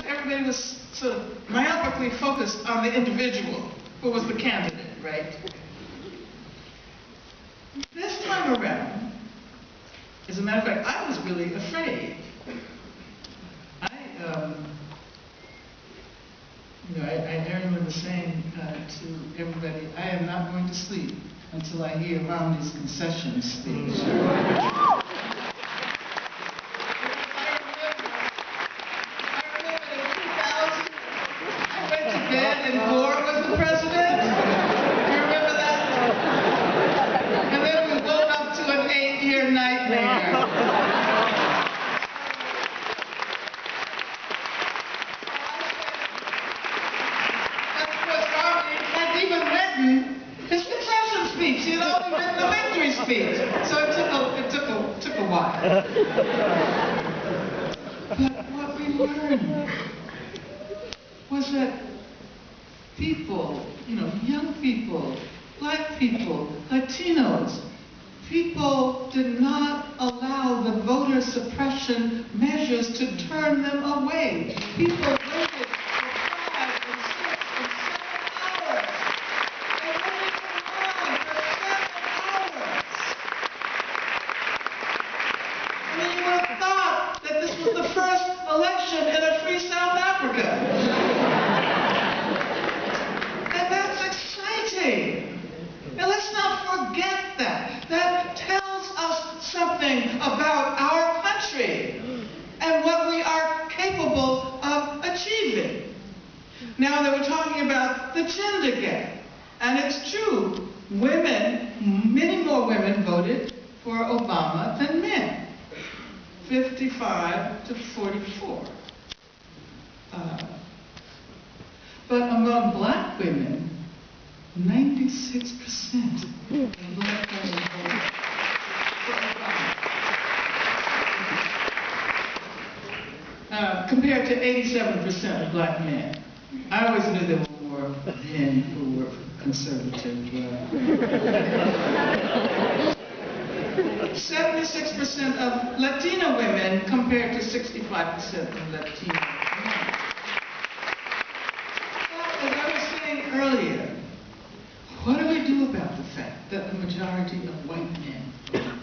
everybody was sort of myopically focused on the individual who was the candidate, right? This time around, as a matter of fact, I was really afraid. I remember saying to everybody, I am not going to sleep until I hear Romney's concession speech. And Gore was the president. You remember that? And then we woke up to an 8-year nightmare. And of course, Romney hadn't even written his concession speech. He had only written the victory speech. So it took a while. But what we learned was that people, young people, black people, Latinos, people did not allow the voter suppression measures to turn them away. People waited for 5 and 6 and 7 hours. They waited in line for 7 hours. I mean, you would have thought that this was the first election in a free South Africa. And let's not forget that. That tells us something about our country and what we are capable of achieving. Now, they were talking about the gender gap. And it's true, many more women voted for Obama than men. 55 to 44. But among black women, 96% of black women voted for Obama, compared to 87% of black men. I always knew there were more men who were conservative. 76% of Latina women compared to 65% of Latino men. But as I was saying earlier, what do we do about the fact that the majority of white men voted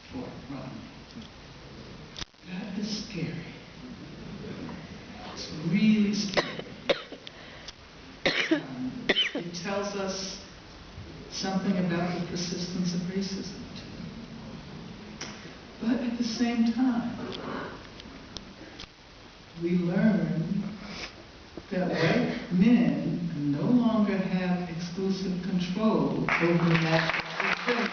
for Romney? That is scary. It's really scary. It tells us something about the persistence of racism, too. But at the same time, we learn that white men no longer have exclusive control over the national agenda.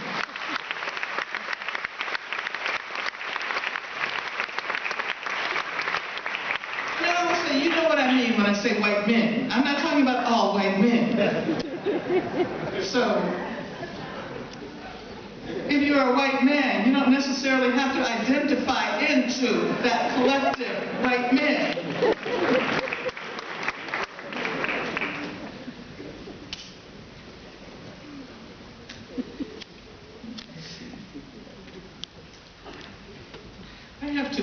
And I always say, you know what I mean when I say white men. I'm not talking about all white men. So, if you're a white man, you don't necessarily have to identify into that collective white men. I have to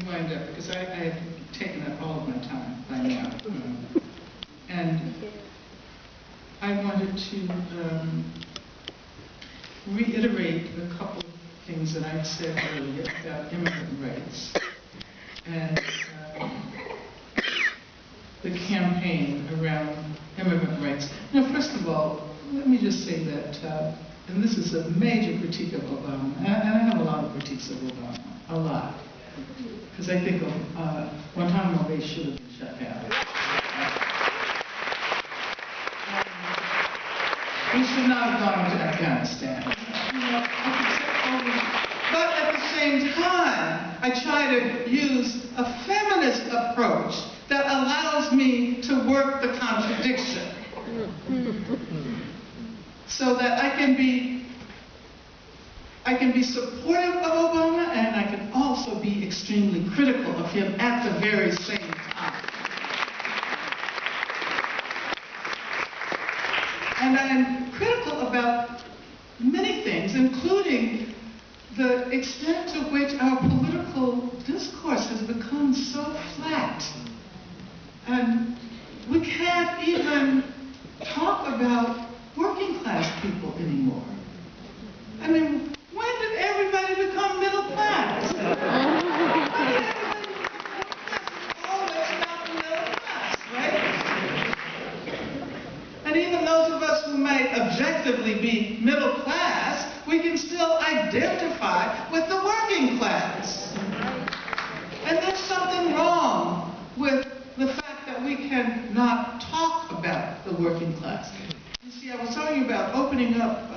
wind up because I have taken up all of my time by now. And I wanted to reiterate a couple of things that I said earlier about immigrant rights and the campaign around immigrant rights. Now, first of all, let me just say that, and this is a major critique of Obama, and I have a lot of critiques of Obama, a lot, because I think Guantanamo Bay should have been shut down. We should not have gone to Afghanistan. But at the same time, I try to use a feminist approach that allows me to work the contradiction so that I can be supportive of Obama and I can also be extremely critical of him at the very same time. And I am critical about many things, including the extent to which our political discourse has become become so flat. And we can't even talk about working class people anymore. I mean, when did everybody become middle class? When did everybody become middle class? It's always about the middle class, right? And even those of us who might objectively be middle class, we can still identify with the working class. And there's something wrong with the fact that we cannot talk about the working class. You see, I was talking about opening up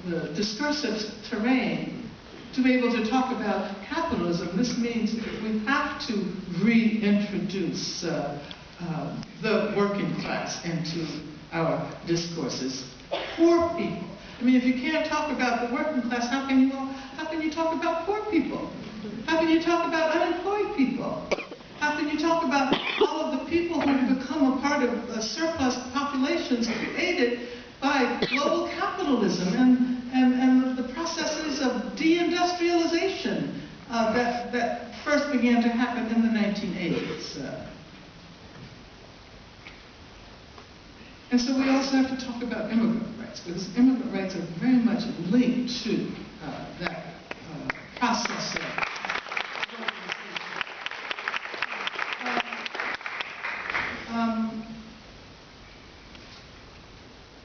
the discursive terrain to be able to talk about capitalism. This means we have to reintroduce the working class into our discourses. Poor people. I mean, if you can't talk about the working class, how can you talk about poor people? How can you talk about unemployed people? How can you talk about all of the people who become a part of surplus populations created by global capitalism and the processes of deindustrialization that first began to happen in the 1980s? And so we also have to talk about immigrant rights, because immigrant rights are very much linked to that process of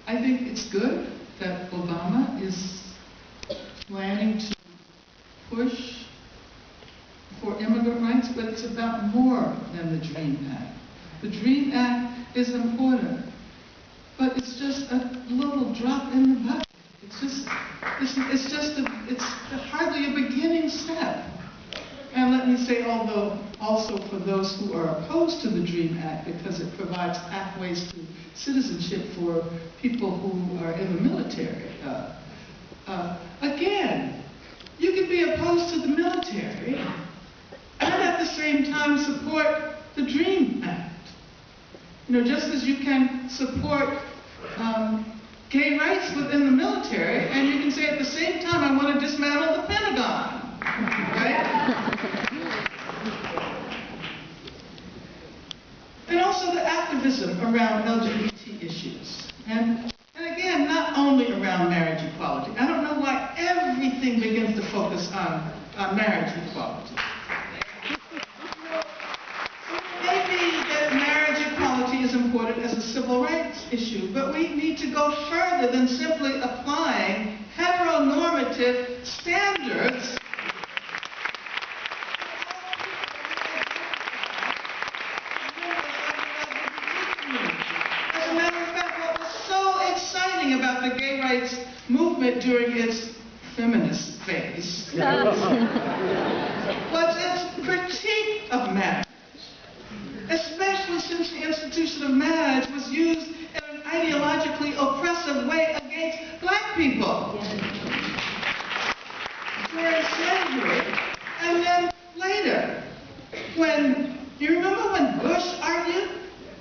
I think it's good that Obama is planning to push for immigrant rights, but it's about more than the DREAM Act. The DREAM Act is important, but it's just a little drop in the bucket. It's hardly a beginning step. And let me say, although also for those who are opposed to the DREAM Act, because it provides pathways to citizenship for people who are in the military. Again, you can be opposed to the military and at the same time support the DREAM Act. You know, just as you can support gay rights within the military, and you can say at the same time, I want to dismantle the Pentagon, right? And also the activism around LGBT issues. And again, not only around marriage equality. I don't know why everything begins to focus on marriage equality. Maybe that marriage equality is important as a civil rights issue, but we need to go further than simply applying heteronormative standards. As a matter of fact, what was so exciting about the gay rights movement during its feminist phase was its critique of marriage. Especially since the institution of marriage was used in an ideologically oppressive way against black people during slavery. And then later, when, you remember when Bush argued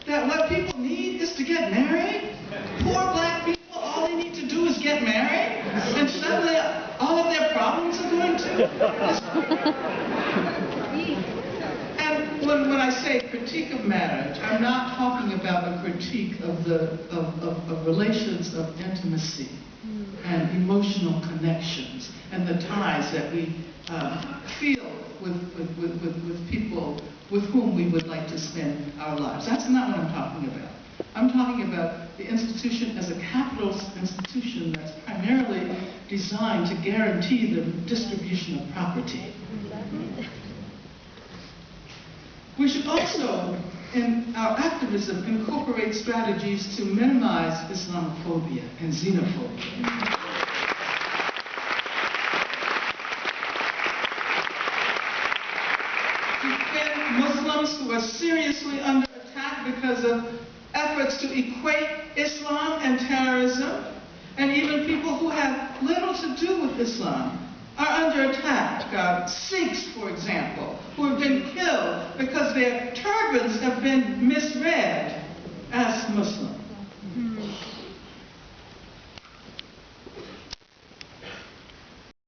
that what people need is to get married? Poor black people, all they need to do is get married? And suddenly all of their problems are going to... When I say critique of marriage, I'm not talking about a critique of relations of intimacy and emotional connections and the ties that we feel with people with whom we would like to spend our lives. That's not what I'm talking about. I'm talking about the institution as a capitalist institution that's primarily designed to guarantee the distribution of property. We should also, in our activism, incorporate strategies to minimize Islamophobia and xenophobia. To defend Muslims who are seriously under attack because of efforts to equate Islam and terrorism, and even people who have little to do with Islam are under attack. Sikhs, for example, who have been killed because their turbans have been misread as Muslim.